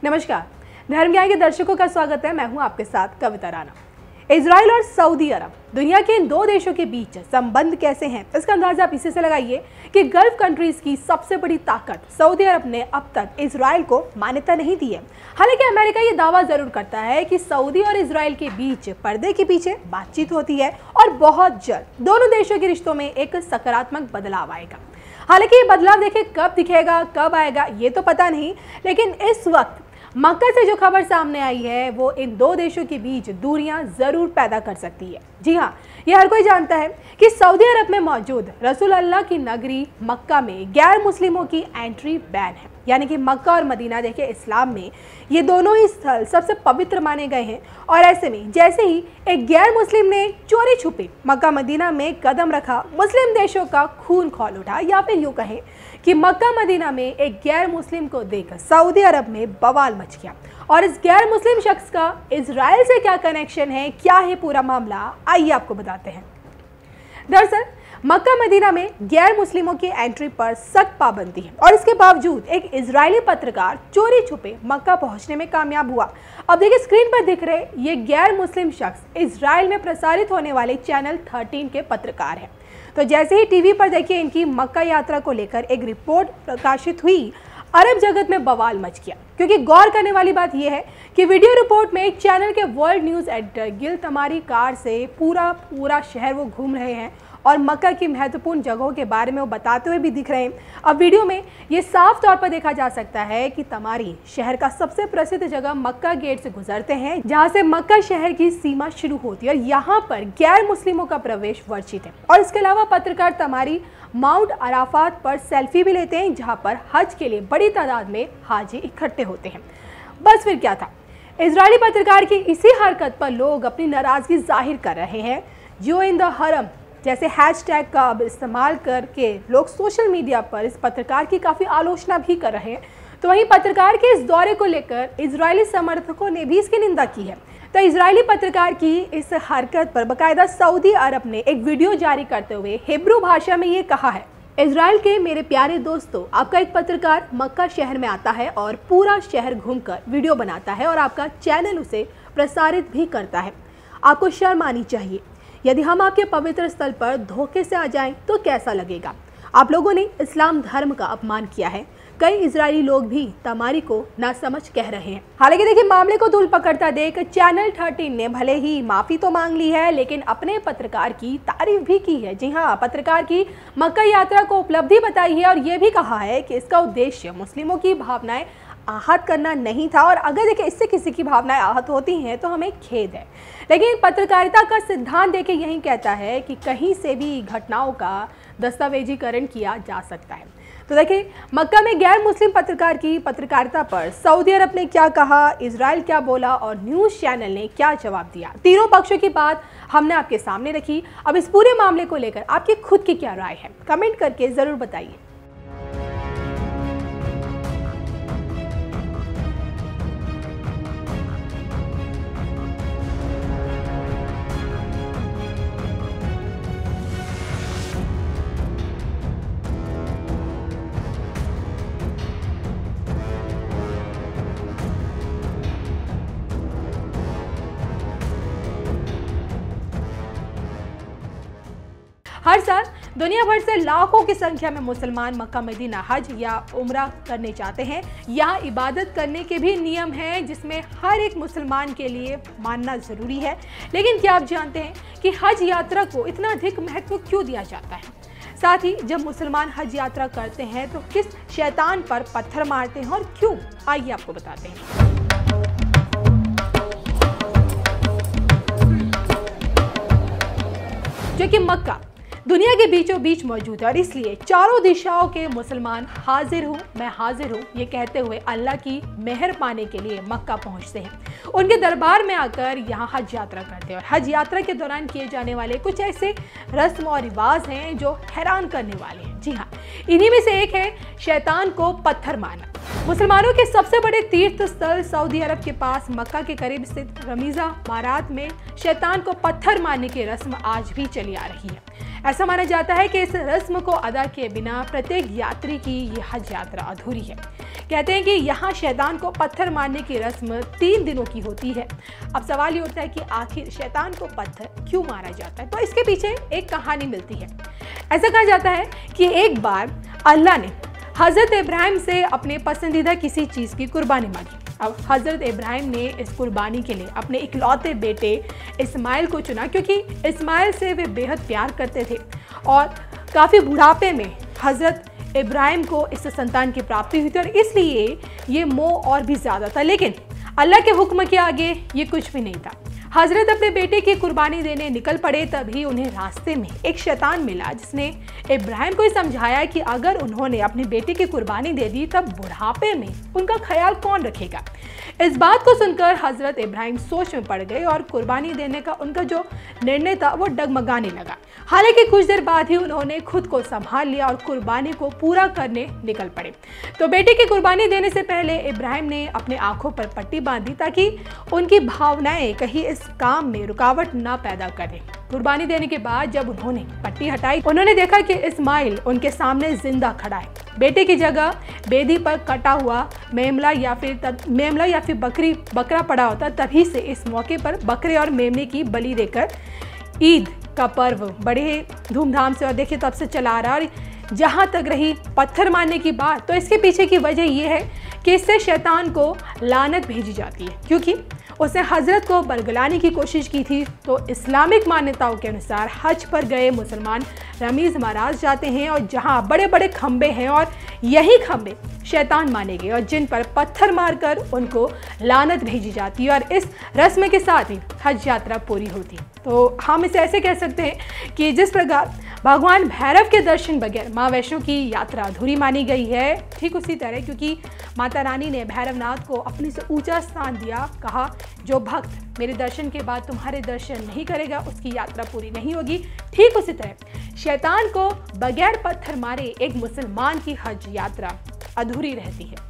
नमस्कार, धर्म ज्ञान के दर्शकों का स्वागत है। मैं हूं आपके साथ कविता राणा। इजराइल और सऊदी अरब दुनिया के इन दो देशों के बीच संबंध कैसे हैं, इसका अंदाजा आप इसी से लगाइए कि गल्फ कंट्रीज की सबसे बड़ी ताकत सऊदी अरब ने अब तक इजराइल को मान्यता नहीं दी है। हालांकि अमेरिका ये दावा जरूर करता है कि सऊदी और इजराइल के बीच पर्दे के पीछे बातचीत होती है और बहुत जल्द दोनों देशों के रिश्तों में एक सकारात्मक बदलाव आएगा। हालांकि ये बदलाव देखिए कब दिखेगा, कब आएगा ये तो पता नहीं, लेकिन इस वक्त मक्का से जो खबर सामने आई है वो इन दो देशों के बीच दूरियां जरूर पैदा कर सकती है। जी हाँ, ये हर कोई जानता है कि सऊदी अरब में मौजूद रसूल अल्लाह की नगरी मक्का में गैर मुस्लिमों की एंट्री बैन है। यानी कि मक्का और मदीना देखिए इस्लाम में ये दोनों ही स्थल सबसे पवित्र माने गए हैं और ऐसे में जैसे ही एक गैर मुस्लिम ने चोरी छुपे मक्का मदीना में कदम रखा, मुस्लिम देशों का खून खौल उठा, या फिर यूँ कहें कि मक्का मदीना में एक गैर मुस्लिम को देख सऊदी अरब में बवाल मच गया। और इस गैर मुस्लिम शख्स का इजराइल से क्या कनेक्शन है, क्या है पूरा मामला, आइए आपको बताते हैं। दरअसल मक्का मदीना में गैर मुस्लिमों की एंट्री पर सख्त पाबंदी है और इसके बावजूद एक इजरायली पत्रकार चोरी छुपे मक्का पहुंचने में कामयाब हुआ। अब देखिए स्क्रीन पर दिख रहे ये गैर मुस्लिम शख्स इजराइल में प्रसारित होने वाले चैनल 13 के पत्रकार हैं। तो जैसे ही टीवी पर देखिए इनकी मक्का यात्रा को लेकर एक रिपोर्ट प्रकाशित हुई, अरब जगत में बवाल मच गया। क्योंकि गौर करने वाली बात यह है कि वीडियो रिपोर्ट में चैनल के वर्ल्ड न्यूज़ एडिटर गिल तमारी कार से पूरा शहर वो घूम रहे हैं और मक्का की महत्वपूर्ण जगहों के बारे में वो बताते हुए भी दिख रहे हैं। अब वीडियो में ये साफ तौर पर देखा जा सकता है कि तमारी शहर का सबसे प्रसिद्ध जगह मक्का गेट से गुजरते हैं, जहां से मक्का शहर की सीमा शुरू होती है और यहाँ पर गैर मुस्लिमों का प्रवेश वर्जित है। और इसके अलावा पत्रकार तमारी माउंट अराफात पर सेल्फी भी लेते हैं, जहाँ पर हज के लिए बड़ी तादाद में हाजी इकट्ठे होते हैं। बस फिर क्या था, इजरायली पत्रकार की इसी हरकत पर लोग अपनी नाराजगी जाहिर कर रहे हैं। जो इन द हरम जैसे हैशटैग का अब इस्तेमाल करके लोग सोशल मीडिया पर इस पत्रकार की काफ़ी आलोचना भी कर रहे हैं। तो वहीं पत्रकार के इस दौरे को लेकर इजरायली समर्थकों ने भी इसकी निंदा की है। तो इजरायली पत्रकार की इस हरकत पर बाकायदा सऊदी अरब ने एक वीडियो जारी करते हुए हिब्रू भाषा में ये कहा है, इजराइल के मेरे प्यारे दोस्तों, आपका एक पत्रकार मक्का शहर में आता है और पूरा शहर घूमकर वीडियो बनाता है और आपका चैनल उसे प्रसारित भी करता है। आपको शर्म आनी चाहिए। यदि हम आपके पवित्र स्थल पर धोखे से आ जाएं तो कैसा लगेगा। आप लोगों ने इस्लाम धर्म का अपमान किया है। कई इजरायली लोग भी तमारी को नासमझ कह रहे हैं। हालांकि देखिए मामले को धूल पकड़ता देख चैनल 13 ने भले ही माफी तो मांग ली है, लेकिन अपने पत्रकार की तारीफ भी की है। जी हाँ, पत्रकार की मक्का यात्रा को उपलब्धि बताई है और ये भी कहा है कि इसका उद्देश्य मुस्लिमों की भावनाएं आहत करना नहीं था और अगर देखिए इससे किसी की भावनाएं आहत होती हैं तो हमें खेद है। लेकिन पत्रकारिता का सिद्धांत देखिए यही कहता है कि कहीं से भी घटनाओं का दस्तावेजीकरण किया जा सकता है। तो देखिए मक्का में गैर मुस्लिम पत्रकार की पत्रकारिता पर सऊदी अरब ने क्या कहा, इजराइल क्या बोला और न्यूज़ चैनल ने क्या जवाब दिया। तीनों पक्षों की बात हमने आपके सामने रखी। अब इस पूरे मामले को लेकर आपकी खुद की क्या राय है, कमेंट करके ज़रूर बताइए। हर साल दुनिया भर से लाखों की संख्या में मुसलमान मक्का मदीना हज या उम्रा करने जाते हैं। यहाँ इबादत करने के भी नियम हैं जिसमें हर एक मुसलमान के लिए मानना ज़रूरी है। लेकिन क्या आप जानते हैं कि हज यात्रा को इतना अधिक महत्व क्यों दिया जाता है? साथ ही जब मुसलमान हज यात्रा करते हैं तो किस शैतान पर पत्थर मारते हैं और क्यों, आइए आपको बताते हैं। जो कि मक्का दुनिया के बीचों बीच मौजूद है और इसलिए चारों दिशाओं के मुसलमान हाजिर हूँ मैं हाजिर हूँ ये कहते हुए अल्लाह की मेहर पाने के लिए मक्का पहुँचते हैं। उनके दरबार में आकर यहाँ हज यात्रा करते हैं और हज यात्रा के दौरान किए जाने वाले कुछ ऐसे रस्म और रिवाज हैं जो हैरान करने वाले हैं। जी हाँ, इन्हीं में से एक है शैतान को पत्थर मारना। मुसलमानों के सबसे बड़े तीर्थ स्थल सऊदी अरब के पास मक्का के करीब स्थित रमीजा मारात में शैतान को पत्थर मारने की रस्म आज भी चली आ रही है। ऐसा माना जाता है कि इस रस्म को अदा किए बिना प्रत्येक यात्री की ये हज यात्रा अधूरी है। कहते हैं कि यहाँ शैतान को पत्थर मारने की रस्म 3 दिनों की होती है। अब सवाल ये उठता है कि आखिर शैतान को पत्थर क्यों मारा जाता है? तो इसके पीछे एक कहानी मिलती है। ऐसा कहा जाता है कि एक बार अल्लाह ने हज़रत इब्राहिम से अपने पसंदीदा किसी चीज़ की कुर्बानी मांगी। अब हज़रत इब्राहिम ने इस कुर्बानी के लिए अपने इकलौते बेटे इस्माइल को चुना, क्योंकि इस्माइल से वे बेहद प्यार करते थे और काफ़ी बुढ़ापे में हज़रत इब्राहिम को इस संतान की प्राप्ति हुई थी और इसलिए ये मोह और भी ज़्यादा था। लेकिन अल्लाह के हुक्म के आगे ये कुछ भी नहीं था। हजरत अपने बेटे की कुर्बानी देने निकल पड़े, तभी उन्हें रास्ते में एक शैतान मिला जिसने इब्राहिम को समझाया कि अगर उन्होंने अपने बेटे की कुर्बानी दे दी तब बुढ़ापे में उनका ख्याल कौन रखेगा। इस बात को सुनकर हजरत इब्राहिम सोच में पड़ गए और कुर्बानी देने का उनका जो निर्णय था वो डगमगाने लगा। हालांकि कुछ देर बाद ही उन्होंने खुद को संभाल लिया और कुर्बानी को पूरा करने निकल पड़े। तो बेटे की कुर्बानी देने से पहले इब्राहिम ने अपने आंखों पर पट्टी बांधी ताकि उनकी भावनाएं कहीं इस काम में रुकावट ना पैदा करें। कुर्बानी देने के बाद जब उन्होंने पट्टी हटाई, उन्होंने देखा कि इस्माइल उनके सामने जिंदा खड़ा है। बेटे की जगह बेदी पर कटा हुआ मेमला या फिर बकरा पड़ा होता। तभी से इस मौके पर बकरे और मेमने की बलि देकर ईद का पर्व बड़े धूमधाम से और देखिए तब से चला आ रहा है। जहाँ तक रही पत्थर मारने की बात, तो इसके पीछे की वजह यह है कि इससे शैतान को लानत भेजी जाती है, क्योंकि उसने हजरत को बरगलाने की कोशिश की थी। तो इस्लामिक मान्यताओं के अनुसार हज पर गए मुसलमान रमीज माराज जाते हैं और जहाँ बड़े बड़े खंबे हैं और यही खंबे शैतान माने गए और जिन पर पत्थर मारकर उनको लानत भेजी जाती है और इस रस्म के साथ ही हज यात्रा पूरी होती है। तो हम इसे ऐसे कह सकते हैं कि जिस प्रकार भगवान भैरव के दर्शन बगैर माँ वैष्णो की यात्रा अधूरी मानी गई है, ठीक उसी तरह क्योंकि माता रानी ने भैरवनाथ को अपने से ऊंचा स्थान दिया, कहा जो भक्त मेरे दर्शन के बाद तुम्हारे दर्शन नहीं करेगा उसकी यात्रा पूरी नहीं होगी। ठीक उसी तरह शैतान को बगैर पत्थर मारे एक मुसलमान की हज यात्रा अधूरी रहती है।